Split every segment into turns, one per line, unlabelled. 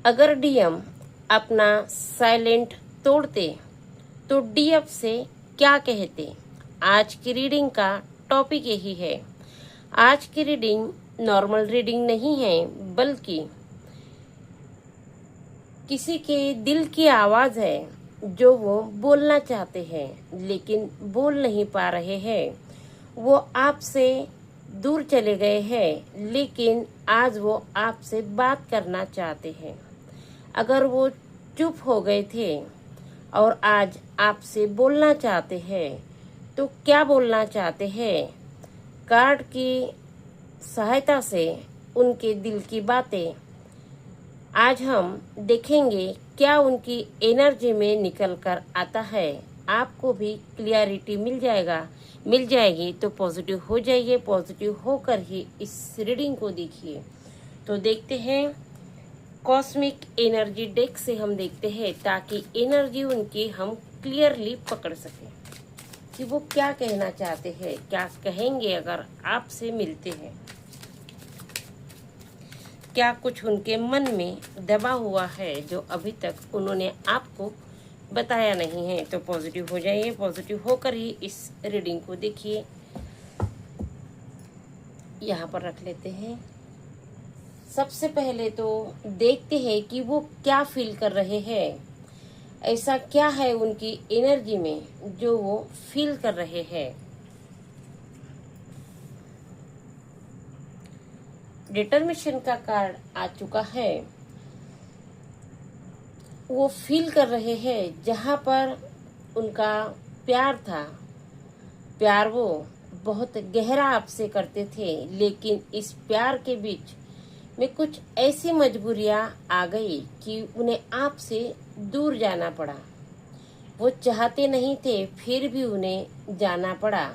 अगर डीएम अपना साइलेंट तोड़ते तो डीएफ से क्या कहते। आज की रीडिंग का टॉपिक यही है। आज की रीडिंग नॉर्मल रीडिंग नहीं है, बल्कि किसी के दिल की आवाज है जो वो बोलना चाहते हैं लेकिन बोल नहीं पा रहे हैं। वो आपसे दूर चले गए हैं लेकिन आज वो आपसे बात करना चाहते हैं। अगर वो चुप हो गए थे और आज आपसे बोलना चाहते हैं तो क्या बोलना चाहते हैं। कार्ड की सहायता से उनके दिल की बातें आज हम देखेंगे क्या उनकी एनर्जी में निकल कर आता है। आपको भी क्लियरिटी मिल जाएगी तो पॉजिटिव हो जाइए। पॉजिटिव होकर ही इस रीडिंग को देखिए। तो देखते हैं कॉस्मिक एनर्जी डेक से हम देखते हैं, ताकि एनर्जी उनकी हम क्लियरली पकड़ सकें कि वो क्या कहना चाहते हैं, क्या कहेंगे अगर आपसे मिलते हैं। क्या कुछ उनके मन में दबा हुआ है जो अभी तक उन्होंने आपको बताया नहीं है। तो पॉजिटिव हो जाइए। पॉजिटिव होकर ही इस रीडिंग को देखिए। यहाँ पर रख लेते हैं। सबसे पहले तो देखते हैं कि वो क्या फील कर रहे हैं। ऐसा क्या है उनकी एनर्जी में जो वो फील कर रहे हैं। डिटर्मिनेशन का कार्ड आ चुका है। वो फील कर रहे हैं जहां पर उनका प्यार था, प्यार वो बहुत गहरा आपसे करते थे, लेकिन इस प्यार के बीच में कुछ ऐसी मजबूरियां आ गई कि उन्हें आपसे दूर जाना पड़ा। वो चाहते नहीं थे फिर भी उन्हें जाना पड़ा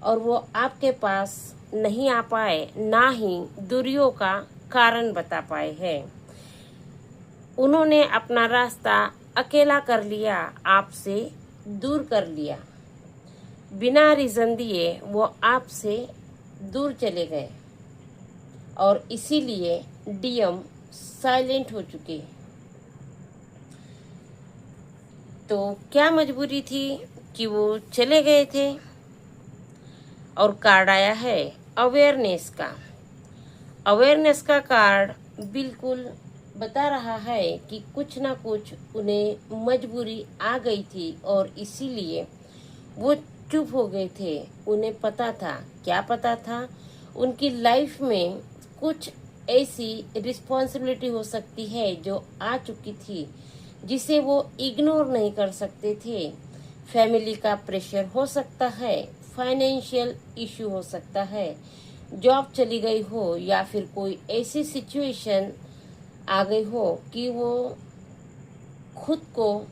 और वो आपके पास नहीं आ पाए, ना ही दूरियों का कारण बता पाए हैं। उन्होंने अपना रास्ता अकेला कर लिया, आपसे दूर कर लिया। बिना रीजन दिए वो आपसे दूर चले गए और इसीलिए डीएम साइलेंट हो चुके। तो क्या मजबूरी थी कि वो चले गए थे। और कार्ड आया है अवेयरनेस का कार्ड बिल्कुल बता रहा है कि कुछ ना कुछ उन्हें मजबूरी आ गई थी और इसीलिए वो चुप हो गए थे। उन्हें पता था, क्या पता था, उनकी लाइफ में कुछ ऐसी रिस्पॉन्सिबिलिटी हो सकती है जो आ चुकी थी जिसे वो इग्नोर नहीं कर सकते थे। फैमिली का प्रेशर हो सकता है, फाइनेंशियल इशू हो सकता है, जॉब चली गई हो या फिर कोई ऐसी सिचुएशन आ गई हो कि वो खुद को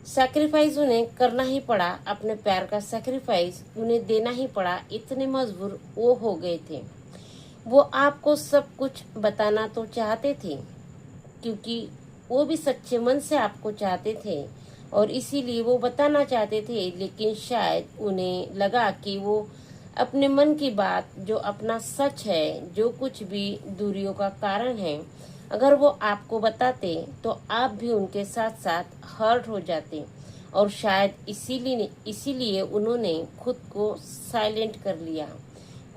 सैक्रिफाइस उन्हें करना ही पड़ा। अपने प्यार का सैक्रिफाइस उन्हें देना ही पड़ा। इतने मजबूर वो हो गए थे। वो आपको सब कुछ बताना तो चाहते थे क्योंकि वो भी सच्चे मन से आपको चाहते थे और इसीलिए वो बताना चाहते थे, लेकिन शायद उन्हें लगा कि वो अपने मन की बात, जो अपना सच है, जो कुछ भी दूरियों का कारण है, अगर वो आपको बताते तो आप भी उनके साथ साथ हर्ट हो जाते और शायद इसीलिए उन्होंने खुद को साइलेंट कर लिया,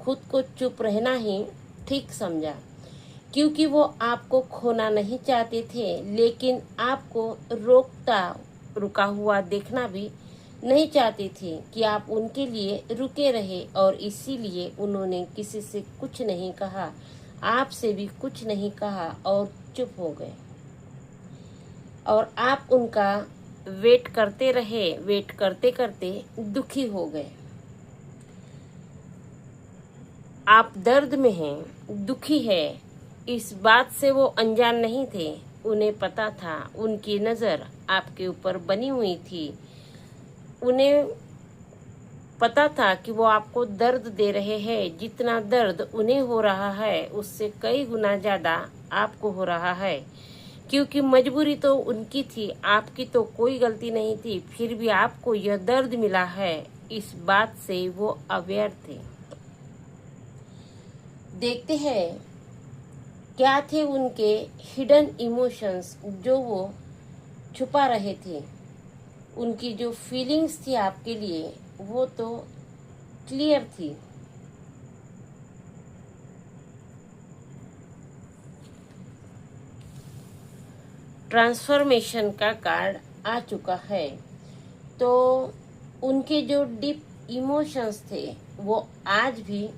खुद को चुप रहना ही ठीक समझा, क्योंकि वो आपको खोना नहीं चाहते थे, लेकिन आपको रुका हुआ देखना भी नहीं चाहते थे कि आप उनके लिए रुके रहे और इसीलिए उन्होंने किसी से कुछ नहीं कहा, आपसे भी कुछ नहीं कहा और चुप हो गए और आप उनका वेट करते रहे। वेट करते करते दुखी हो गए। आप दर्द में हैं, दुखी है, इस बात से वो अनजान नहीं थे। उन्हें पता था, उनकी नज़र आपके ऊपर बनी हुई थी। उन्हें पता था कि वो आपको दर्द दे रहे हैं। जितना दर्द उन्हें हो रहा है उससे कई गुना ज़्यादा आपको हो रहा है, क्योंकि मजबूरी तो उनकी थी, आपकी तो कोई गलती नहीं थी। फिर भी आपको यह दर्द मिला है, इस बात से वो अवेयर थे। देखते हैं क्या थे उनके हिडन इमोशंस जो वो छुपा रहे थे। उनकी जो फीलिंग्स थी आपके लिए वो तो क्लियर थी। ट्रांसफॉर्मेशन का कार्ड आ चुका है। तो उनके जो डीप इमोशंस थे वो आज भी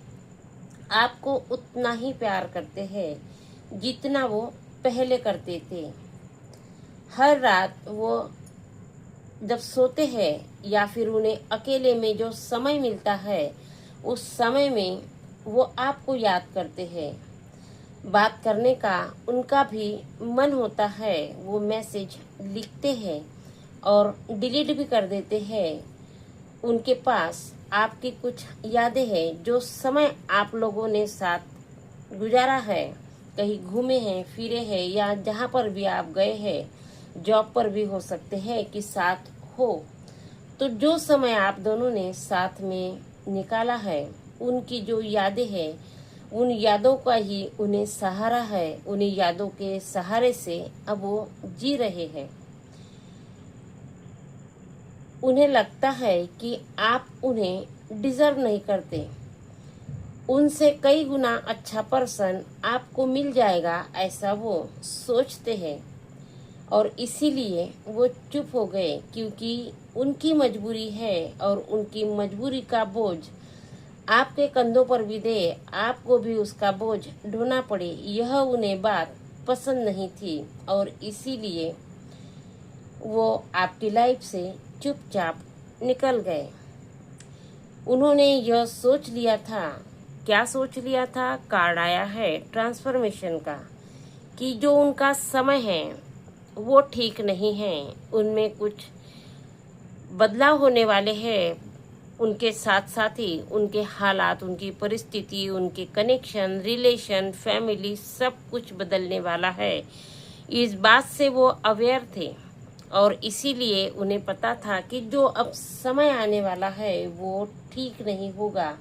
आपको उतना ही प्यार करते हैं जितना वो पहले करते थे। हर रात वो जब सोते हैं या फिर उन्हें अकेले में जो समय मिलता है उस समय में वो आपको याद करते हैं। बात करने का उनका भी मन होता है, वो मैसेज लिखते हैं और डिलीट भी कर देते हैं। उनके पास आपकी कुछ यादें हैं जो समय आप लोगों ने साथ गुजारा है, कहीं घूमे हैं, फिरे हैं या जहाँ पर भी आप गए हैं, जॉब पर भी हो सकते हैं कि साथ हो। तो जो समय आप दोनों ने साथ में निकाला है उनकी जो यादें हैं उन यादों का ही उन्हें सहारा है। उन्हीं यादों के सहारे से अब वो जी रहे हैं। उन्हें लगता है कि आप उन्हें डिजर्व नहीं करते, उनसे कई गुना अच्छा पर्सन आपको मिल जाएगा, ऐसा वो सोचते हैं। और इसीलिए वो चुप हो गए क्योंकि उनकी मजबूरी है और उनकी मजबूरी का बोझ आपके कंधों पर भी दे, आपको भी उसका बोझ ढोना पड़े, यह उन्हें बात पसंद नहीं थी। और इसीलिए वो आपकी लाइफ से चुपचाप निकल गए। उन्होंने यह सोच लिया था, क्या सोच लिया था, कार्ड आया है ट्रांसफॉर्मेशन का, कि जो उनका समय है वो ठीक नहीं है, उनमें कुछ बदलाव होने वाले हैं। उनके साथ साथ ही उनके हालात, उनकी परिस्थिति, उनके कनेक्शन, रिलेशन, फैमिली सब कुछ बदलने वाला है। इस बात से वो अवेयर थे और इसीलिए उन्हें पता था कि जो अब समय आने वाला है वो ठीक नहीं होगा।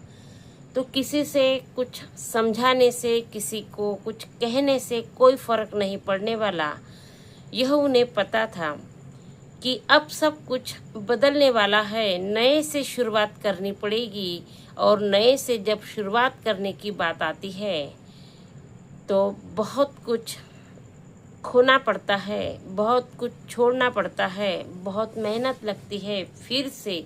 तो किसी से कुछ समझाने से, किसी को कुछ कहने से कोई फर्क नहीं पड़ने वाला। यह उन्हें पता था कि अब सब कुछ बदलने वाला है, नए से शुरुआत करनी पड़ेगी। और नए से जब शुरुआत करने की बात आती है तो बहुत कुछ खोना पड़ता है, बहुत कुछ छोड़ना पड़ता है, बहुत मेहनत लगती है फिर से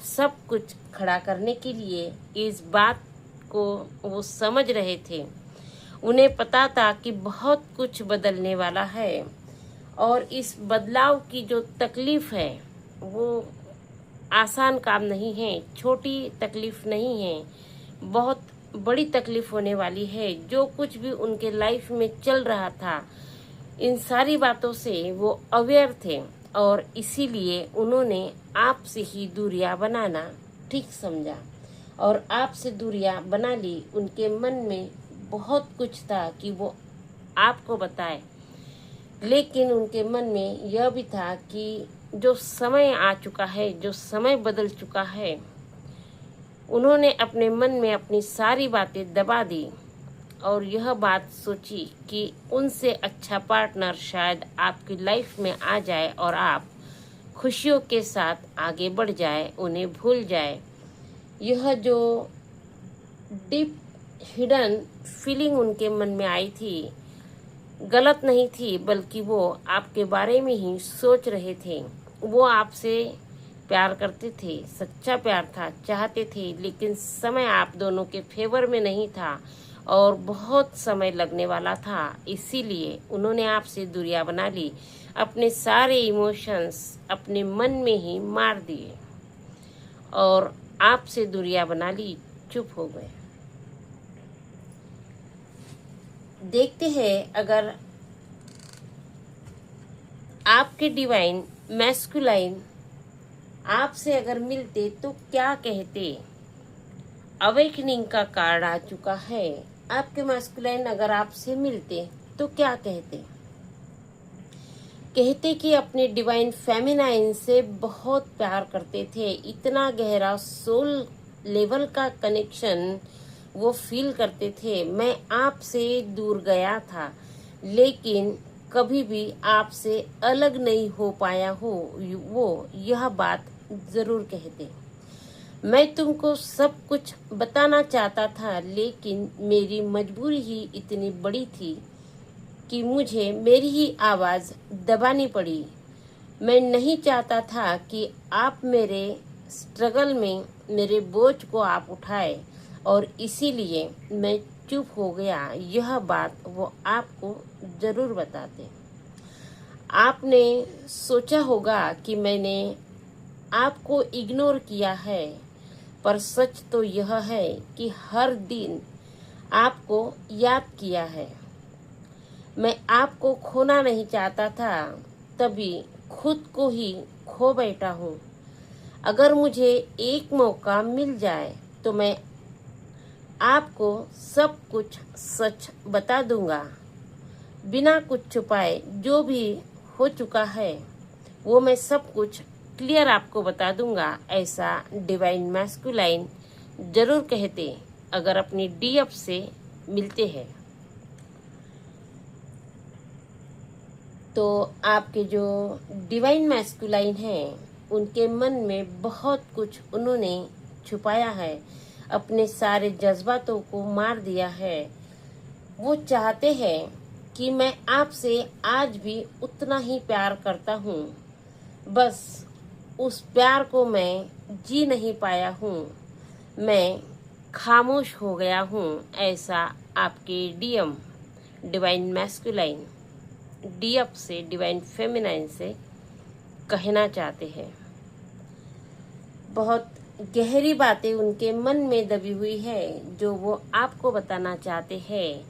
सब कुछ खड़ा करने के लिए। इस बात को वो समझ रहे थे। उन्हें पता था कि बहुत कुछ बदलने वाला है और इस बदलाव की जो तकलीफ है वो आसान काम नहीं है, छोटी तकलीफ नहीं है, बहुत बड़ी तकलीफ होने वाली है। जो कुछ भी उनके लाइफ में चल रहा था इन सारी बातों से वो अवेयर थे और इसीलिए उन्होंने आपसे ही दूरियां बनाना ठीक समझा और आपसे दूरियां बना ली। उनके मन में बहुत कुछ था कि वो आपको बताए, लेकिन उनके मन में यह भी था कि जो समय आ चुका है, जो समय बदल चुका है, उन्होंने अपने मन में अपनी सारी बातें दबा दी और यह बात सोची कि उनसे अच्छा पार्टनर शायद आपकी लाइफ में आ जाए और आप खुशियों के साथ आगे बढ़ जाए, उन्हें भूल जाए। यह जो डीप हिडन फीलिंग उनके मन में आई थी गलत नहीं थी, बल्कि वो आपके बारे में ही सोच रहे थे। वो आपसे प्यार करते थे, सच्चा प्यार था, चाहते थे, लेकिन समय आप दोनों के फेवर में नहीं था और बहुत समय लगने वाला था। इसीलिए उन्होंने आपसे दूरियां बना ली, अपने सारे इमोशंस अपने मन में ही मार दिए और आपसे दूरियां बना ली, चुप हो गए। देखते हैं अगर आपके डिवाइन मैस्कुलाइन आपसे अगर मिलते तो क्या कहते। अवेकनिंग का कार्ड आ चुका है। आपके मैस्कुलाइन अगर आपसे मिलते तो क्या कहते। कहते कि अपने डिवाइन फेमिनाइन से बहुत प्यार करते थे, इतना गहरा सोल लेवल का कनेक्शन वो फील करते थे। मैं आपसे दूर गया था, लेकिन कभी भी आपसे अलग नहीं हो पाया हो, वो यह बात जरूर कहते। मैं तुमको सब कुछ बताना चाहता था, लेकिन मेरी मजबूरी ही इतनी बड़ी थी कि मुझे मेरी ही आवाज़ दबानी पड़ी। मैं नहीं चाहता था कि आप मेरे स्ट्रगल में मेरे बोझ को आप उठाए, और इसीलिए मैं चुप हो गया। यह बात वो आपको जरूर बताते। आपने सोचा होगा कि मैंने आपको इग्नोर किया है, पर सच तो यह है कि हर दिन आपको याद किया है। मैं आपको खोना नहीं चाहता था, तभी खुद को ही खो बैठा हूँ। अगर मुझे एक मौका मिल जाए तो मैं आपको सब कुछ सच बता दूंगा, बिना कुछ छुपाए। जो भी हो चुका है वो मैं सब कुछ क्लियर आपको बता दूंगा, ऐसा डिवाइन मैस्कुलाइन जरूर कहते अगर अपनी डीएफ से मिलते हैं। तो आपके जो डिवाइन मैस्कुलाइन हैं, उनके मन में बहुत कुछ उन्होंने छुपाया है, अपने सारे जज्बातों को मार दिया है। वो चाहते हैं कि मैं आपसे आज भी उतना ही प्यार करता हूँ, बस उस प्यार को मैं जी नहीं पाया हूँ, मैं खामोश हो गया हूँ, ऐसा आपके डीएम डिवाइन मैस्कुलाइन डीएफ से डिवाइन फेमिनाइन से कहना चाहते हैं। बहुत गहरी बातें उनके मन में दबी हुई है, जो वो आपको बताना चाहते हैं,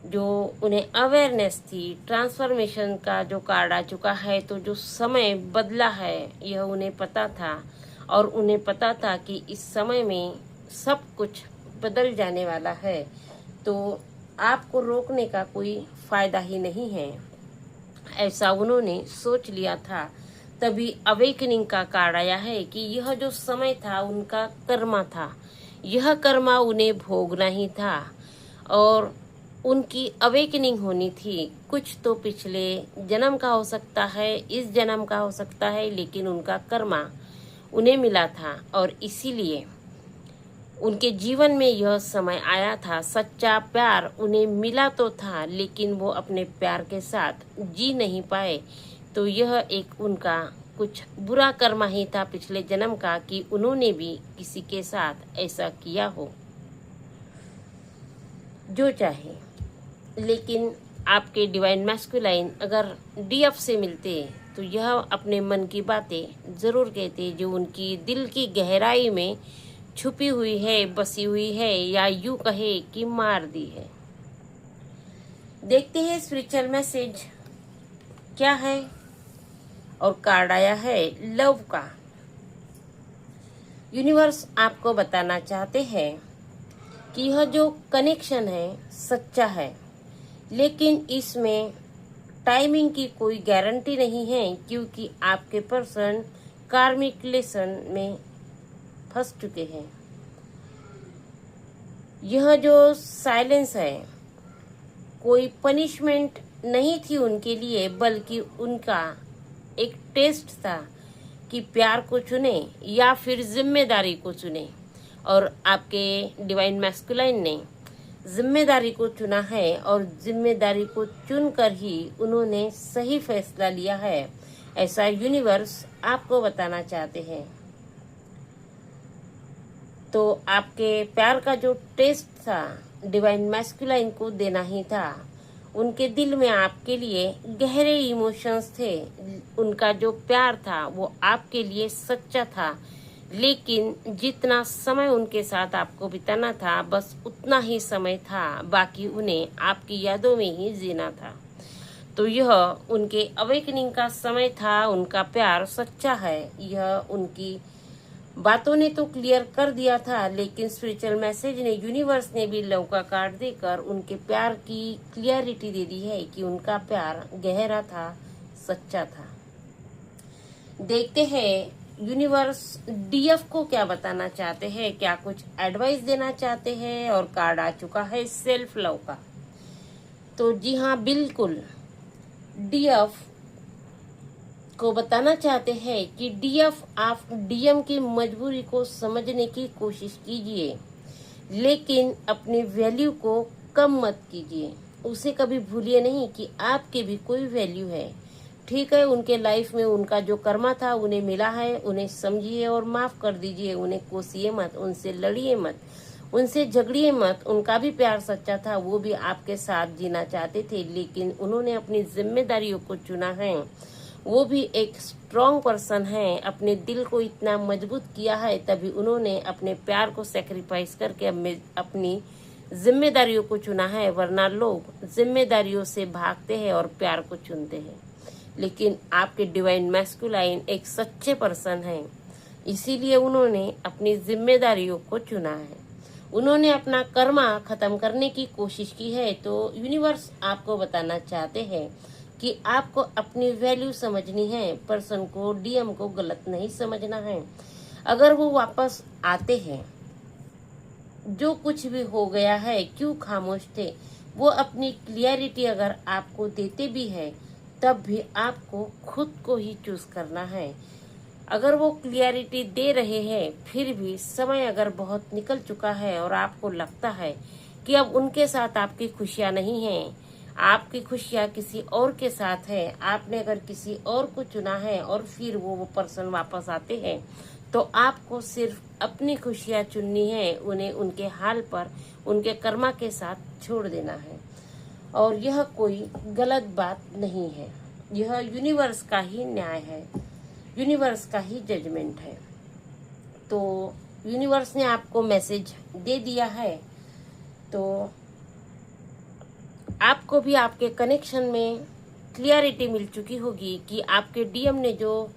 जो उन्हें अवेयरनेस थी। ट्रांसफॉर्मेशन का जो कार्ड आ चुका है, तो जो समय बदला है यह उन्हें पता था, और उन्हें पता था कि इस समय में सब कुछ बदल जाने वाला है, तो आपको रोकने का कोई फायदा ही नहीं है, ऐसा उन्होंने सोच लिया था। तभी अवेकनिंग का कार्ड आया है कि यह जो समय था उनका कर्मा था, यह कर्मा उन्हें भोगना ही था, और उनकी अवेकनिंग होनी थी। कुछ तो पिछले जन्म का हो सकता है, इस जन्म का हो सकता है, लेकिन उनका कर्मा उन्हें मिला था, और इसीलिए उनके जीवन में यह समय आया था। सच्चा प्यार उन्हें मिला तो था, लेकिन वो अपने प्यार के साथ जी नहीं पाए। तो यह एक उनका कुछ बुरा कर्मा ही था पिछले जन्म का, कि उन्होंने भी किसी के साथ ऐसा किया हो, जो चाहे। लेकिन आपके डिवाइन मैस्कुलाइन अगर डीएफ से मिलते तो यह अपने मन की बातें जरूर कहते, जो उनकी दिल की गहराई में छुपी हुई है, बसी हुई है, या यूं कहे कि मार दी है। देखते हैं स्पिरिचुअल मैसेज क्या है। और कार्ड आया है लव का। यूनिवर्स आपको बताना चाहते हैं कि यह जो कनेक्शन है सच्चा है, लेकिन इसमें टाइमिंग की कोई गारंटी नहीं है, क्योंकि आपके पर्सन कार्मिक लेसन में फंस चुके हैं। यह जो साइलेंस है कोई पनिशमेंट नहीं थी उनके लिए, बल्कि उनका एक टेस्ट था कि प्यार को चुने या फिर जिम्मेदारी को चुने। और आपके डिवाइन मैस्कुलाइन ने जिम्मेदारी को चुना है, और जिम्मेदारी को चुनकर ही उन्होंने सही फैसला लिया है, ऐसा यूनिवर्स आपको बताना चाहते हैं। तो आपके प्यार का जो टेस्ट था डिवाइन मैस्कुलाइन को देना ही था। उनके दिल में आपके लिए गहरे इमोशंस थे, उनका जो प्यार था वो आपके लिए सच्चा था, लेकिन जितना समय उनके साथ आपको बिताना था बस उतना ही समय था, बाकी उन्हें आपकी यादों में ही जीना था। तो यह उनके अवेकनिंग का समय था। उनका प्यार सच्चा है, यह उनकी बातों ने तो क्लियर कर दिया था, लेकिन स्पिरिचुअल मैसेज ने, यूनिवर्स ने भी लव का कार्ड देकर उनके प्यार की क्लियरिटी दे दी है कि उनका प्यार गहरा था, सच्चा था। देखते हैं यूनिवर्स डीएफ को क्या बताना चाहते हैं, क्या कुछ एडवाइस देना चाहते हैं। और कार्ड आ चुका है सेल्फ लव का। तो जी हाँ, बिल्कुल डीएफ को बताना चाहते हैं कि डीएफ आप डीएम की मजबूरी को समझने की कोशिश कीजिए, लेकिन अपनी वैल्यू को कम मत कीजिए। उसे कभी भूलिए नहीं कि आपके भी कोई वैल्यू है। ठीक है, उनके लाइफ में उनका जो कर्मा था उन्हें मिला है, उन्हें समझिए और माफ कर दीजिए। उन्हें कोसिए मत, उनसे लड़िए मत, उनसे झगड़िए मत। उनका भी प्यार सच्चा था, वो भी आपके साथ जीना चाहते थे, लेकिन उन्होंने अपनी जिम्मेदारियों को चुना है। वो भी एक स्ट्रॉन्ग पर्सन है, अपने दिल को इतना मजबूत किया है, तभी उन्होंने अपने प्यार को सेक्रीफाइस करके अपनी जिम्मेदारियों को चुना है। वरना लोग जिम्मेदारियों से भागते हैं और प्यार को चुनते हैं। लेकिन आपके डिवाइन मैस्कुलाइन एक सच्चे पर्सन हैं, इसीलिए उन्होंने अपनी जिम्मेदारियों को चुना है। उन्होंने अपना कर्मा खत्म करने की कोशिश की है। तो यूनिवर्स आपको बताना चाहते हैं कि आपको अपनी वैल्यू समझनी है। पर्सन को, डीएम को गलत नहीं समझना है। अगर वो वापस आते हैं, जो कुछ भी हो गया है, क्यों खामोश थे, वो अपनी क्लियरिटी अगर आपको देते भी है, तब भी आपको खुद को ही चूज करना है। अगर वो क्लियरिटी दे रहे हैं, फिर भी समय अगर बहुत निकल चुका है और आपको लगता है कि अब उनके साथ आपकी खुशियां नहीं हैं, आपकी खुशियां किसी और के साथ है, आपने अगर किसी और को चुना है और फिर वो पर्सन वापस आते हैं, तो आपको सिर्फ अपनी खुशियां चुननी है। उन्हें उनके हाल पर, उनके कर्मा के साथ छोड़ देना है। और यह कोई गलत बात नहीं है, यह यूनिवर्स का ही न्याय है, यूनिवर्स का ही जजमेंट है। तो यूनिवर्स ने आपको मैसेज दे दिया है। तो आपको भी आपके कनेक्शन में क्लियरिटी मिल चुकी होगी कि आपके डीएम ने जो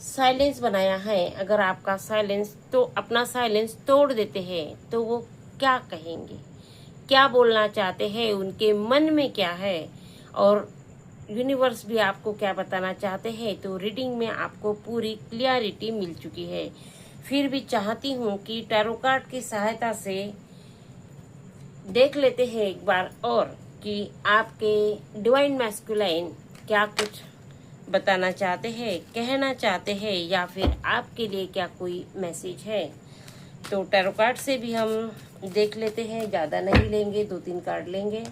साइलेंस बनाया है, अगर आपका साइलेंस तो अपना साइलेंस तोड़ देते हैं, तो वो क्या कहेंगे, क्या बोलना चाहते हैं, उनके मन में क्या है, और यूनिवर्स भी आपको क्या बताना चाहते हैं। तो रीडिंग में आपको पूरी क्लियरिटी मिल चुकी है। फिर भी चाहती हूँ कि टैरो कार्ड की सहायता से देख लेते हैं एक बार और कि आपके डिवाइन मैस्कुलाइन क्या कुछ बताना चाहते हैं, कहना चाहते हैं, या फिर आपके लिए क्या कोई मैसेज है। तो टैरो कार्ड से भी हम देख लेते हैं, ज़्यादा नहीं लेंगे, 2-3 कार्ड लेंगे।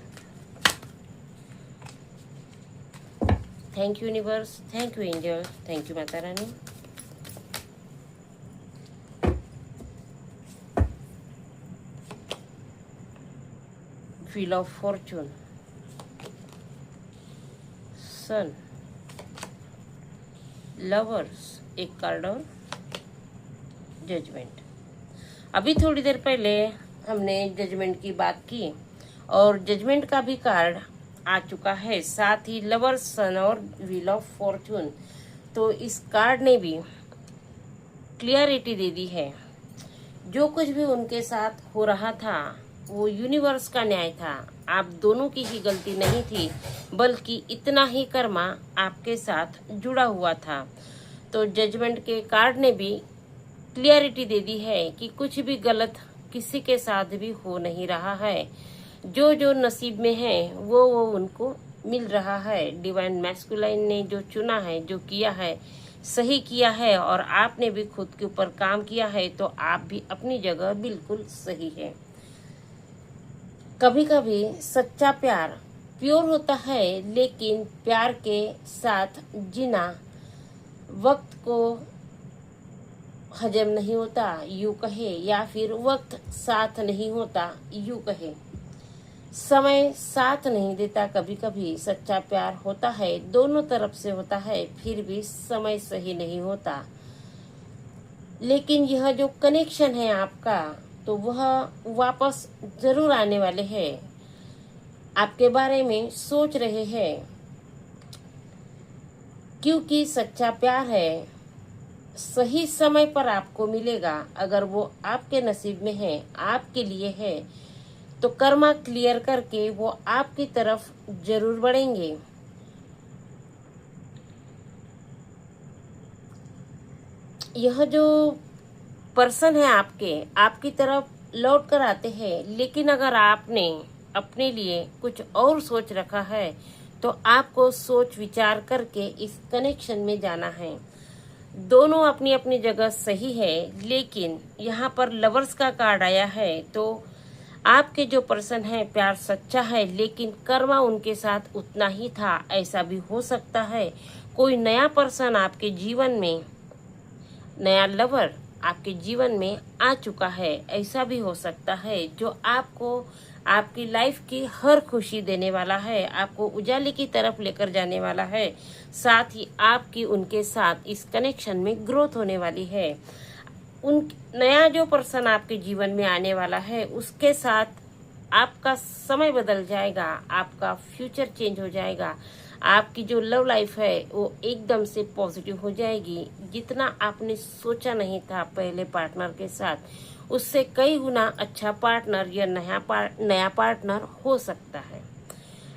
Thank you universe, thank you angel, thank you Mata Rani. Wheel of fortune, sun, lovers, एक कार्ड और जजमेंट। अभी थोड़ी देर पहले हमने जजमेंट की बात की और जजमेंट का भी कार्ड आ चुका है, साथ ही लवर्स, सन और व्हील ऑफ फॉर्चून। तो इस कार्ड ने भी क्लियरिटी दे दी है। जो कुछ भी उनके साथ हो रहा था वो यूनिवर्स का न्याय था, आप दोनों की ही गलती नहीं थी, बल्कि इतना ही कर्मा आपके साथ जुड़ा हुआ था। तो जजमेंट के कार्ड ने भी क्लियरिटी दे दी है कि कुछ भी गलत किसी के साथ भी हो नहीं रहा है। जो जो नसीब में है वो उनको मिल रहा है। डिवाइन मैस्कुलाइन ने जो चुना है, जो किया है, सही किया है, और आपने भी खुद के ऊपर काम किया है, तो आप भी अपनी जगह बिल्कुल सही है। कभी कभी सच्चा प्यार प्योर होता है, लेकिन प्यार के साथ जीना वक्त को हजम नहीं होता, यूं कहे, या फिर वक्त साथ नहीं होता, यूं कहे। समय साथ नहीं देता। कभी कभी सच्चा प्यार होता है, दोनों तरफ से होता है, फिर भी समय सही नहीं होता। लेकिन यह जो कनेक्शन है आपका, तो वह वापस जरूर आने वाले हैं। आपके बारे में सोच रहे हैं, क्योंकि सच्चा प्यार है, सही समय पर आपको मिलेगा। अगर वो आपके नसीब में है, आपके लिए है, तो कर्मा क्लियर करके वो आपकी तरफ जरूर बढ़ेंगे। यह जो पर्सन है आपकी तरफ लौट कर आते हैं, लेकिन अगर आपने अपने लिए कुछ और सोच रखा है तो आपको सोच विचार करके इस कनेक्शन में जाना है। दोनों अपनी अपनी जगह सही है, लेकिन यहाँ पर लवर्स का कार्ड आया है, तो आपके जो पर्सन है प्यार सच्चा है, लेकिन कर्मा उनके साथ उतना ही था। ऐसा भी हो सकता है कोई नया पर्सन आपके जीवन में, नया लवर आपके जीवन में आ चुका है। ऐसा भी हो सकता है जो आपको आपकी लाइफ की हर खुशी देने वाला है, आपको उजाले की तरफ लेकर जाने वाला है। साथ ही आपकी उनके साथ इस कनेक्शन में ग्रोथ होने वाली है। उन नया जो पर्सन आपके जीवन में आने वाला है उसके साथ आपका समय बदल जाएगा, आपका फ्यूचर चेंज हो जाएगा। आपकी जो लव लाइफ है वो एकदम से पॉजिटिव हो जाएगी। जितना आपने सोचा नहीं था पहले पार्टनर के साथ, उससे कई गुना अच्छा पार्टनर या नया पार्टनर हो सकता है।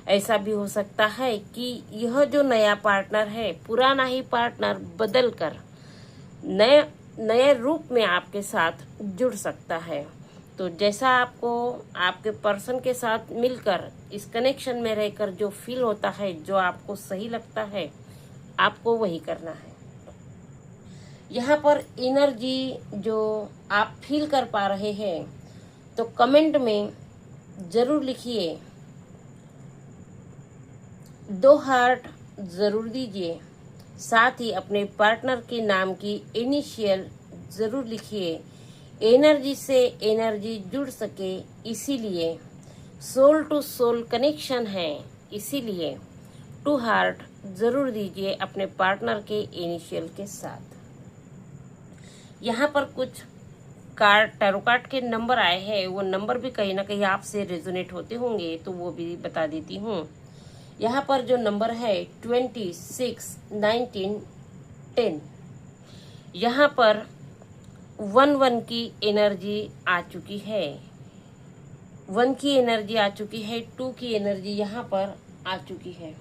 ऐसा भी हो सकता है कि यह जो नया पार्टनर है पुराना ही पार्टनर बदल कर नए रूप में आपके साथ जुड़ सकता है। तो जैसा आपको आपके पर्सन के साथ मिलकर इस कनेक्शन में रहकर जो फील होता है, जो आपको सही लगता है, आपको वही करना है। यहाँ पर एनर्जी जो आप फील कर पा रहे हैं तो कमेंट में जरूर लिखिए, 2 हार्ट जरूर दीजिए। साथ ही अपने पार्टनर के नाम की इनिशियल जरूर लिखिए। एनर्जी से एनर्जी जुड़ सके, इसीलिए सोल टू सोल कनेक्शन है, इसीलिए 2 हार्ट जरूर दीजिए अपने पार्टनर के इनिशियल के साथ। यहाँ पर कुछ टैरो कार्ड के नंबर आए हैं, वो नंबर भी कहीं ना कहीं आपसे रेजोनेट होते होंगे, तो वो भी बता देती हूँ। यहाँ पर जो नंबर है 26, 19, 10, यहाँ पर 1 की एनर्जी आ चुकी है, 1 की एनर्जी आ चुकी है, 2 की एनर्जी यहाँ पर आ चुकी है।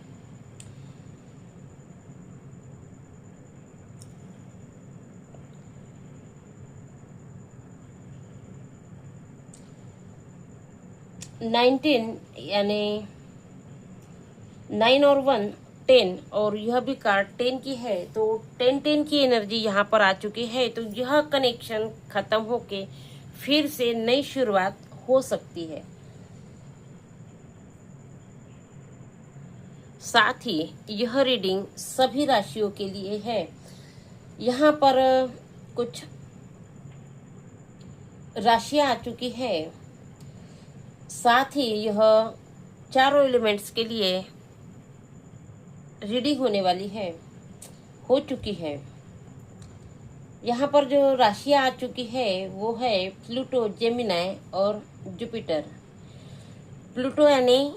नाइनटीन यानी 9 और 1 10, और यह भी कार्ड 10 की है, तो 10 की एनर्जी यहाँ पर आ चुकी है। तो यह कनेक्शन खत्म होके फिर से नई शुरुआत हो सकती है। साथ ही यह रीडिंग सभी राशियों के लिए है। यहाँ पर कुछ राशियां आ चुकी है। साथ ही यह चारों एलिमेंट्स के लिए रीडिंग होने वाली है, हो चुकी है। यहाँ पर जो राशियां आ चुकी है वो है प्लूटो, जेमिनाई और जुपिटर। प्लूटो यानी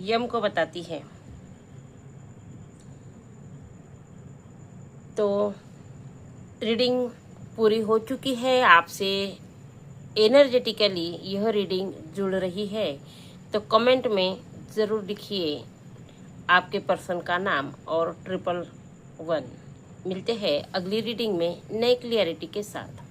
यम को बताती है। तो रीडिंग पूरी हो चुकी है, आपसे एनर्जेटिकली यह रीडिंग जुड़ रही है। तो कमेंट में ज़रूर लिखिए आपके पर्सन का नाम और 111। मिलते हैं अगली रीडिंग में नई क्लियरिटी के साथ।